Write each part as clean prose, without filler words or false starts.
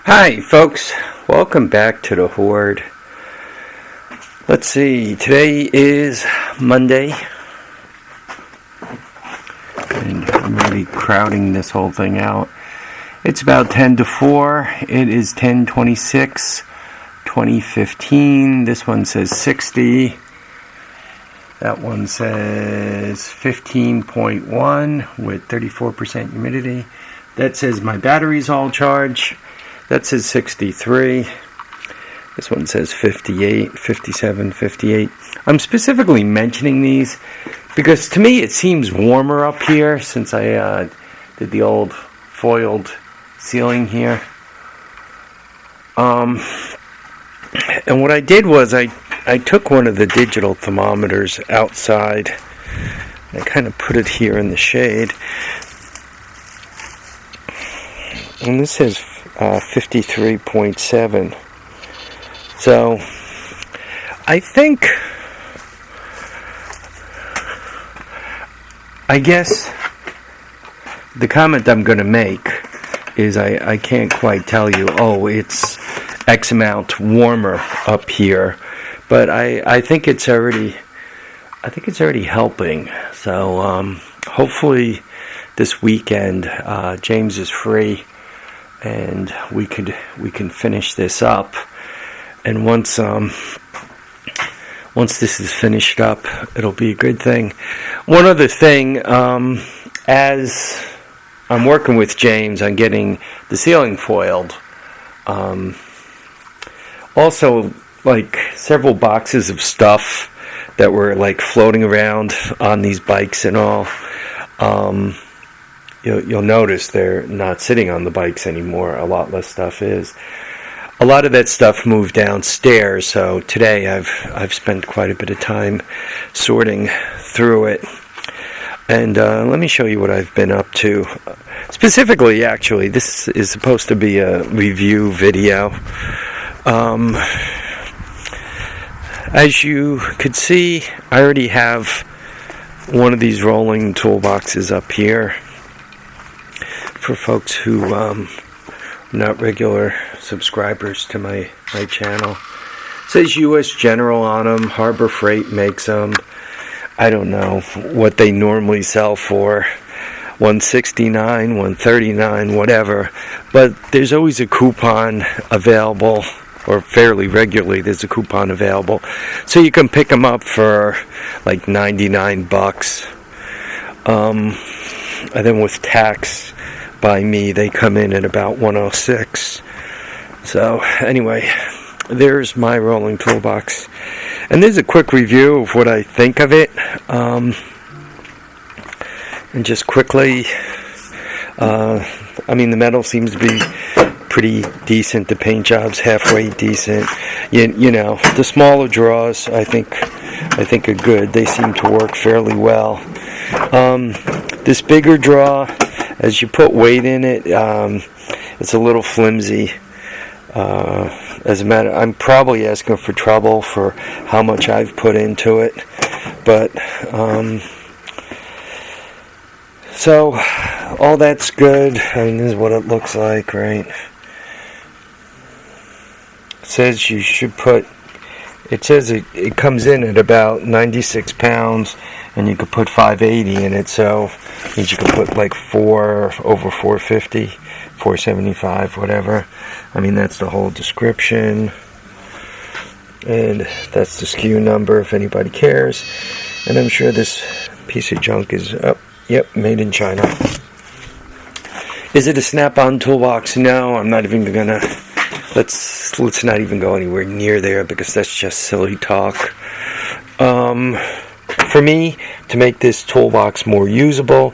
Hi folks, welcome back to the Horde. Let's see, today is Monday, and I'm really crowding this whole thing out. It's about 10 to 4, it is 10/26, 2015, this one says 60, that one says 15.1 with 34% humidity, that says my battery's all charged. That says 63. This one says 58, 57, 58. I'm specifically mentioning these because to me it seems warmer up here since I did the old foiled ceiling here. And what I did was I took one of the digital thermometers outside. I kind of put it here in the shade. And this says 53.7. So I guess the comment I'm going to make is I can't quite tell you, oh, it's X amount warmer up here, but I think it's already helping. So hopefully this weekend James is free and we can finish this up. And once this is finished up, it'll be a good thing. One other thing, as I'm working with James on getting the ceiling foiled, also like several boxes of stuff that were like floating around on these bikes and all. You'll notice they're not sitting on the bikes anymore. A lot less stuff is. A lot of that stuff moved downstairs, so today I've spent quite a bit of time sorting through it. And let me show you what I've been up to. Specifically, actually, this is supposed to be a review video. As you could see, I already have one of these rolling toolboxes up here. For folks who are not regular subscribers to my channel. It says U.S. General on them. Harbor Freight makes them. I don't know what they normally sell for. $169, $139, whatever. But there's always a coupon available, or fairly regularly there's a coupon available. So you can pick them up for like $99. And then with tax by me, they come in at about $106. So anyway, there's my rolling toolbox, and there's a quick review of what I think of it. And just quickly, the metal seems to be pretty decent. The paint job's halfway decent. You know, the smaller draws I think are good. They seem to work fairly well. This bigger draw, as you put weight in it, it's a little flimsy. As a matter, I'm probably asking for trouble for how much I've put into it, but so all that's good. I mean, this is what it looks like, right? It says you should put. It says it comes in at about 96 pounds, and you could put 580 in it, so it means you could put like 4 over 450, 475, whatever. I mean, that's the whole description, and that's the SKU number if anybody cares. And I'm sure this piece of junk is, made in China. Is it a snap-on toolbox? No, I'm not even gonna. Let's not even go anywhere near there because that's just silly talk. For me, to make this toolbox more usable,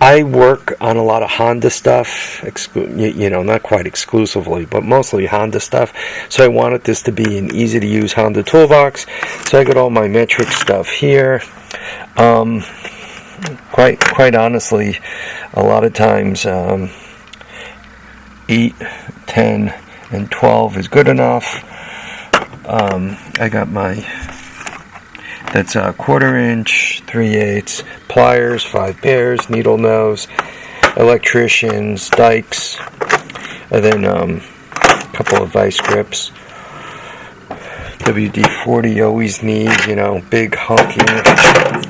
I work on a lot of Honda stuff, not quite exclusively, but mostly Honda stuff. So I wanted this to be an easy-to-use Honda toolbox. So I got all my metric stuff here. Quite honestly, a lot of times 8, 10, and 12 is good enough. I got that's a 1/4 inch, 3/8, pliers, 5 pairs, needle nose, electricians, dikes, and then couple of vice grips. WD-40 always needs, you know, big honking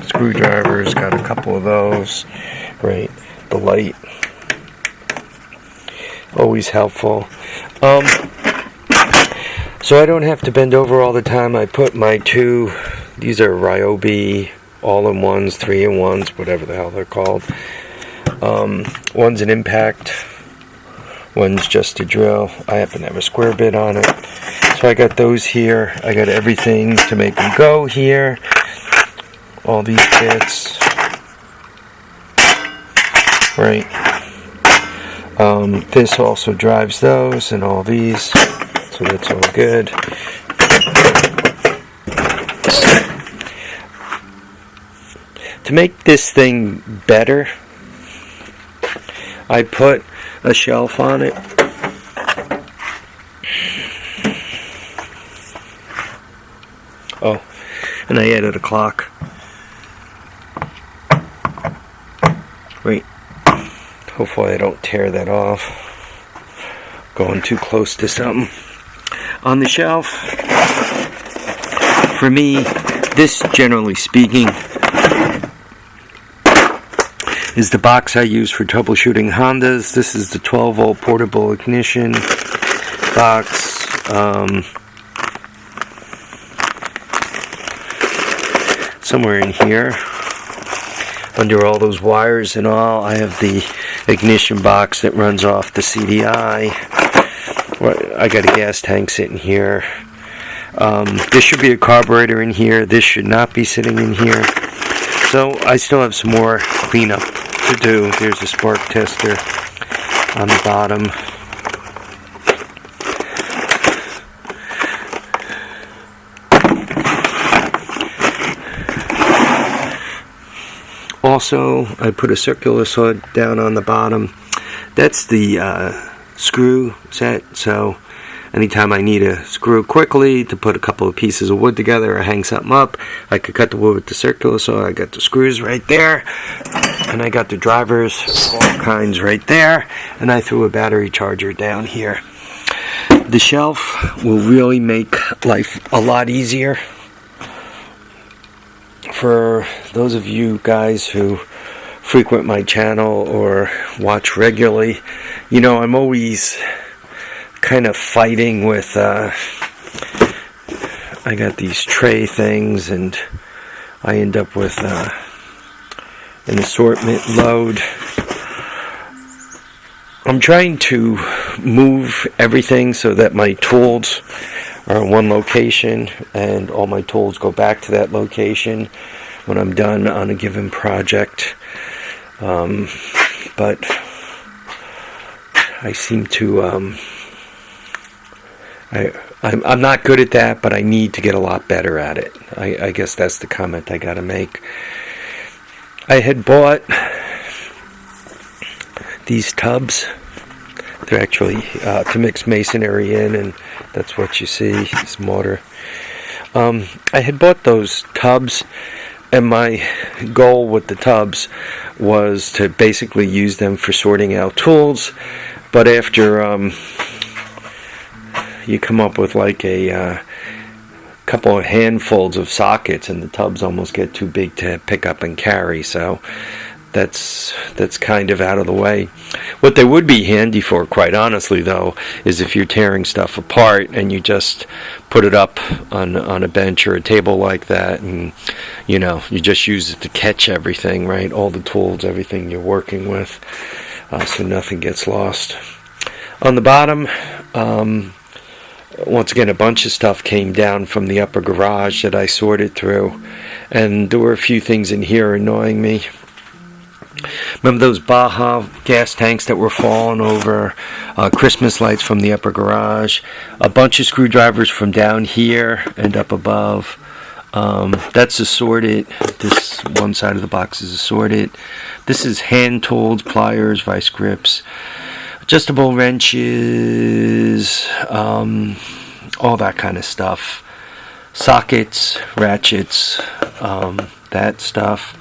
screwdrivers. Got a couple of those. Right, the light, always helpful. So I don't have to bend over all the time. I put my two, these are Ryobi all-in-ones, 3-in-1s, whatever the hell they're called. One's an impact, one's just a drill. I happen to have a square bit on it. So I got those here. I got everything to make them go here. All these bits. Right. This also drives those and all these. So that's all good. To make this thing better, I put a shelf on it. Oh, and I added a clock. Wait. Hopefully I don't tear that off. Going too close to something. On the shelf, for me, this, generally speaking, is the box I use for troubleshooting Hondas. This is the 12-volt portable ignition box. Somewhere in here, under all those wires and all, I have the ignition box that runs off the CDI. I got a gas tank sitting here. This should be a carburetor in here. This should not be sitting in here. So I still have some more cleanup to do. There's a spark tester on the bottom. Also, I put a circular saw down on the bottom. That's the screw set, so anytime I need a screw quickly to put a couple of pieces of wood together or hang something up, I could cut the wood with the circular saw. I got the screws right there, and I got the drivers, all kinds right there, and I threw a battery charger down here. The shelf will really make life a lot easier for those of you guys who frequent my channel or watch regularly. You know, I'm always kind of fighting with I got these tray things, and I end up with an assortment load. I'm trying to move everything so that my tools are in one location and all my tools go back to that location when I'm done on a given project. But I seem to I'm not good at that, but I need to get a lot better at it. I guess that's the comment I gotta make. I had bought these tubs. They're actually to mix masonry in, and that's what you see, this mortar. I had bought those tubs, and my goal with the tubs was to basically use them for sorting out tools. But after you come up with like a couple of handfuls of sockets, and the tubs almost get too big to pick up and carry, so that's kind of out of the way. What they would be handy for, quite honestly, though, is if you're tearing stuff apart and you just put it up on a bench or a table like that, and you know, you just use it to catch everything, right? All the tools, everything you're working with, so nothing gets lost. On the bottom, once again, a bunch of stuff came down from the upper garage that I sorted through, and there were a few things in here annoying me. Remember those Baja gas tanks that were falling over? Christmas lights from the upper garage. A bunch of screwdrivers from down here and up above. That's assorted. This one side of the box is assorted. This is hand tools, pliers, vice grips, adjustable wrenches, all that kind of stuff. Sockets, ratchets, that stuff.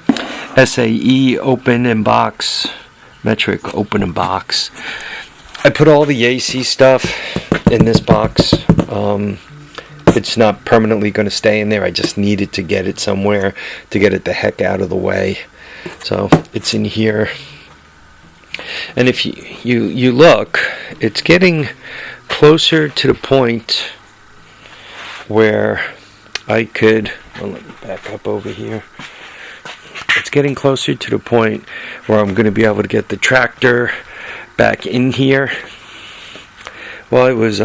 SAE open and box, metric open and box. I put all the AC stuff in this box. It's not permanently going to stay in there. I just needed to get it somewhere to get it the heck out of the way. So it's in here. And if you look, it's getting closer to the point where I could, well, let me back up over here. It's getting closer to the point where I'm going to be able to get the tractor back in here. While I was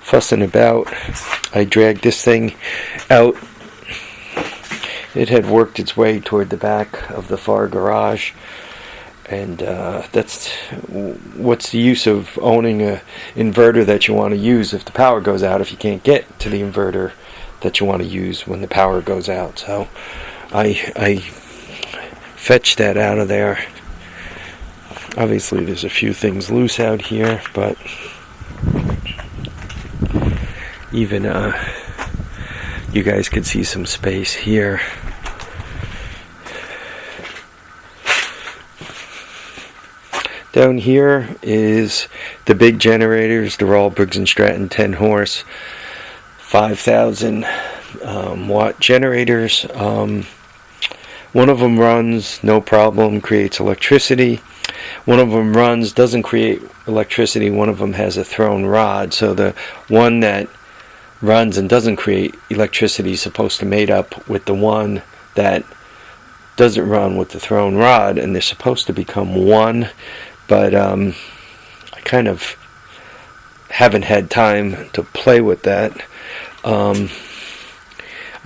fussing about, I dragged this thing out. It had worked its way toward the back of the far garage, and that's what's the use of owning an inverter that you want to use if the power goes out, if you can't get to the inverter that you want to use when the power goes out. So I fetched that out of there. Obviously there's a few things loose out here, but even you guys could see some space here. Down here is the big generators. They're all Briggs & Stratton 10 horse 5,000 watt generators. One of them runs no problem, creates electricity. One of them runs, doesn't create electricity. One of them has a thrown rod. So the one that runs and doesn't create electricity is supposed to mate up with the one that doesn't run with the thrown rod, and they're supposed to become one. But I kind of haven't had time to play with that. I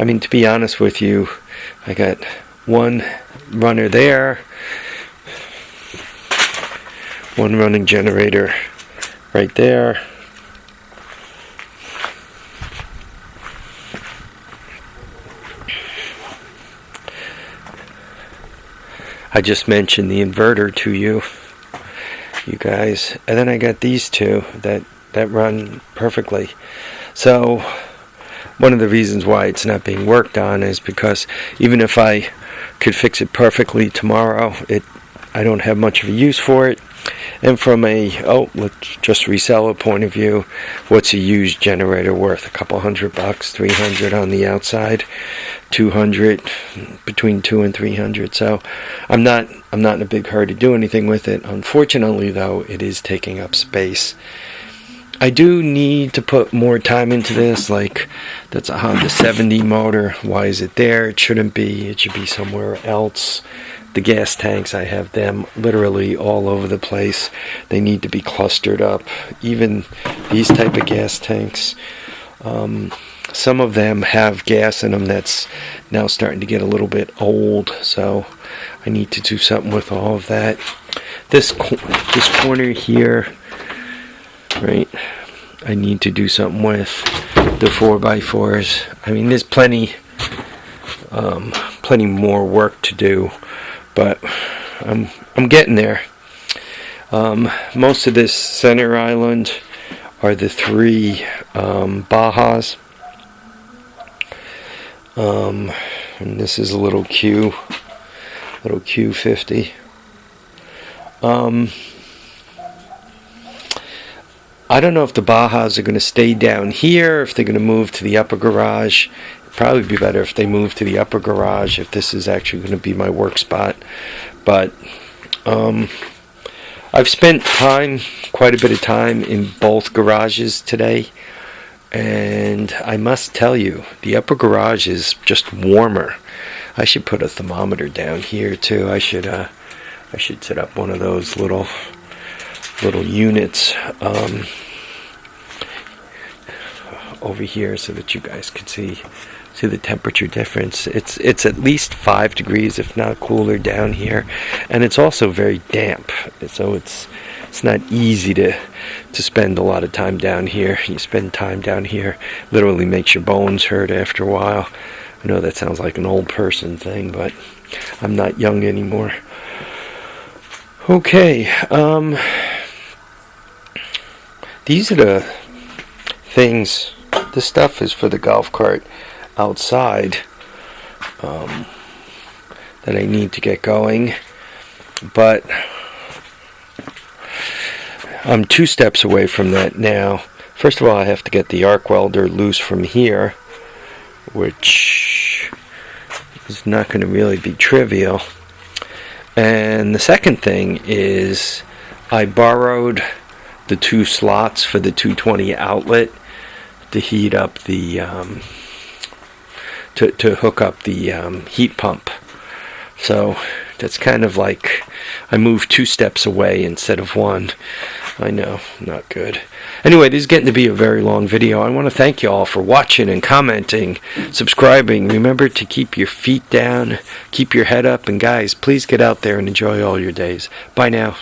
mean, to be honest with you, I got one runner there, one running generator right there. I just mentioned the inverter to you guys, and then I got these two that run perfectly. So one of the reasons why it's not being worked on is because even if I could fix it perfectly tomorrow, I don't have much of a use for it. And from a let's just resell a point of view, what's a used generator worth? A couple $100, $300 on the outside, $200, between $200 and $300. So I'm not in a big hurry to do anything with it. Unfortunately, though, it is taking up space. I do need to put more time into this. Like, that's a Honda 70 motor. Why is it there? It shouldn't be. It should be somewhere else. The gas tanks, I have them literally all over the place. They need to be clustered up. Even these type of gas tanks, some of them have gas in them that's now starting to get a little bit old. So I need to do something with all of that. This corner here, right, I need to do something with the 4x4s. I mean, there's plenty more work to do, but I'm getting there. Most of this center island are the three Bajas, and this is a little Q50. I don't know if the Bajas are going to stay down here, if they're going to move to the upper garage. It'd probably be better if they move to the upper garage, if this is actually going to be my work spot. But I've spent quite a bit of time in both garages today, and I must tell you, the upper garage is just warmer. I should put a thermometer down here too. I should set up one of those little units over here so that you guys could see the temperature difference. It's at least 5 degrees, if not cooler, down here, and it's also very damp. So it's not easy to spend a lot of time down here. You spend time down here, literally makes your bones hurt after a while. I know that sounds like an old person thing, but I'm not young anymore. Okay, these are the things. This stuff is for the golf cart outside that I need to get going. But I'm 2 steps away from that now. First of all, I have to get the arc welder loose from here, which is not going to really be trivial. And the second thing is I borrowed the 2 slots for the 220 outlet to heat up the to hook up the heat pump. So that's kind of like I moved 2 steps away instead of 1. I know, not good. Anyway, this is getting to be a very long video. I want to thank you all for watching and commenting, subscribing. Remember to keep your feet down, keep your head up, and guys, please get out there and enjoy all your days. Bye now.